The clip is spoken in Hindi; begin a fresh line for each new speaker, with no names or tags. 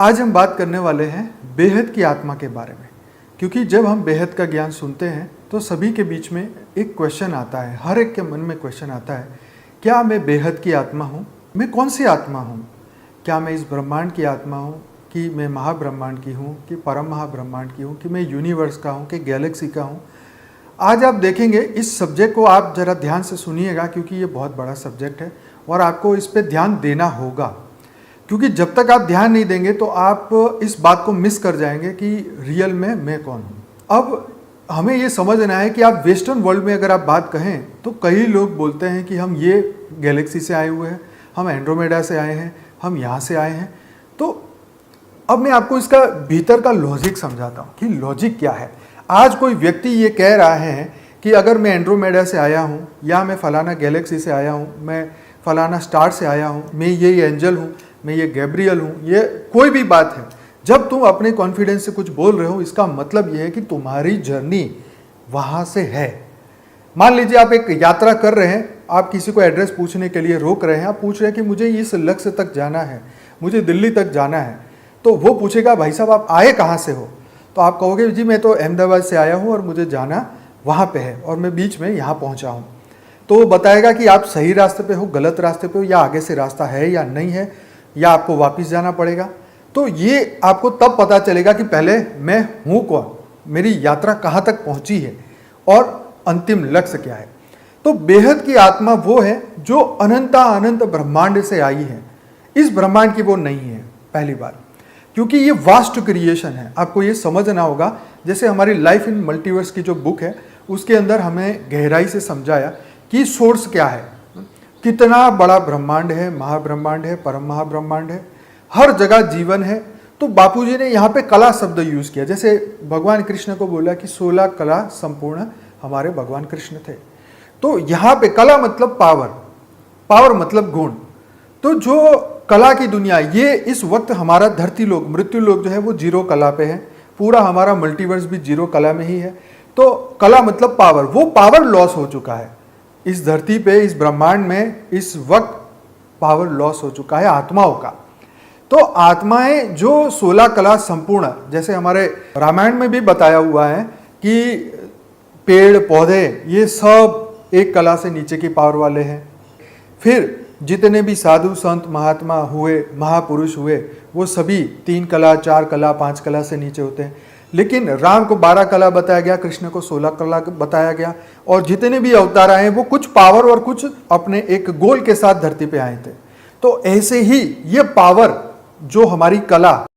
आज हम बात करने वाले हैं बेहद की आत्मा के बारे में, क्योंकि जब हम बेहद का ज्ञान सुनते हैं तो सभी के बीच में एक क्वेश्चन आता है, हर एक के मन में क्वेश्चन आता है, क्या मैं बेहद की आत्मा हूँ? मैं कौन सी आत्मा हूँ? क्या मैं इस ब्रह्मांड की आत्मा हूँ, कि मैं महाब्रह्मांड की हूँ, कि परम महाब्रह्मांड की हूँ, कि मैं यूनिवर्स का हूँ, कि गैलेक्सी का हूँ? आज आप देखेंगे इस सब्जेक्ट को, आप ज़रा ध्यान से सुनिएगा, क्योंकि ये बहुत बड़ा सब्जेक्ट है और आपको इस पर ध्यान देना होगा। क्योंकि जब तक आप ध्यान नहीं देंगे तो आप इस बात को मिस कर जाएंगे कि रियल में मैं कौन हूँ। अब हमें ये समझना है कि आप वेस्टर्न वर्ल्ड में अगर आप बात कहें तो कई लोग बोलते हैं कि हम ये गैलेक्सी से आए हुए हैं, हम एंड्रोमेडा से आए हैं, हम यहाँ से आए हैं। तो अब मैं आपको इसका भीतर का लॉजिक समझाता हूँ कि लॉजिक क्या है। आज कोई व्यक्ति ये कह रहा है कि अगर मैं एंड्रोमेडा से आया हूँ, या मैं फलाना गैलेक्सी से आया हूँ, मैं फलाना स्टार से आया हूँ, मैं ये एंजल हूँ, मैं ये गैब्रियल हूँ, ये कोई भी बात है, जब तुम अपने कॉन्फिडेंस से कुछ बोल रहे हो, इसका मतलब ये है कि तुम्हारी जर्नी वहाँ से है। मान लीजिए आप एक यात्रा कर रहे हैं, आप किसी को एड्रेस पूछने के लिए रोक रहे हैं, आप पूछ रहे हैं कि मुझे इस लक्ष्य तक जाना है, मुझे दिल्ली तक जाना है। तो वो पूछेगा, भाई साहब आप आए कहाँ से हो? तो आप कहोगे, जी मैं तो अहमदाबाद से आया हूँ और मुझे जाना वहाँ पे है और मैं बीच में यहाँ पहुँचा हूँ। तो वो बताएगा कि आप सही रास्ते पे हो, गलत रास्ते पे हो, या आगे से रास्ता है या नहीं है, या आपको वापस जाना पड़ेगा। तो ये आपको तब पता चलेगा कि पहले मैं हूँ कौन, मेरी यात्रा कहाँ तक पहुँची है और अंतिम लक्ष्य क्या है। तो बेहद की आत्मा वो है जो अनंत ब्रह्मांड से आई है। इस ब्रह्मांड की वो नहीं है, पहली बार, क्योंकि ये वास्ट क्रिएशन है। आपको ये समझना होगा, जैसे हमारी लाइफ इन मल्टीवर्स की जो बुक है उसके अंदर हमें गहराई से समझाया कि सोर्स क्या है, कितना बड़ा ब्रह्मांड है, महाब्रह्मांड है, परम महाब्रह्मांड है, हर जगह जीवन है। तो बापूजी ने यहाँ पे कला शब्द यूज किया, जैसे भगवान कृष्ण को बोला कि 16 कला संपूर्ण हमारे भगवान कृष्ण थे। तो यहाँ पे कला मतलब पावर, पावर मतलब गुण। तो जो कला की दुनिया, ये इस वक्त हमारा धरती लोक, मृत्यु लोक जो है वो 0 कला पे है, पूरा हमारा मल्टीवर्स भी 0 कला में ही है। तो कला मतलब पावर, वो पावर लॉस हो चुका है इस धरती पे, इस ब्रह्मांड में इस वक्त पावर लॉस हो चुका है आत्माओं का। तो आत्माएं जो 16 कला संपूर्ण, जैसे हमारे रामायण में भी बताया हुआ है कि पेड़ पौधे ये सब एक कला से नीचे की पावर वाले हैं। फिर जितने भी साधु संत महात्मा हुए, महापुरुष हुए, वो सभी 3 कला, 4 कला, 5 कला से नीचे होते हैं। लेकिन राम को 12 कला बताया गया, कृष्ण को 16 कला बताया गया, और जितने भी अवतार आए वो कुछ पावर और कुछ अपने एक गोल के साथ धरती पे आए थे। तो ऐसे ही ये पावर जो हमारी कला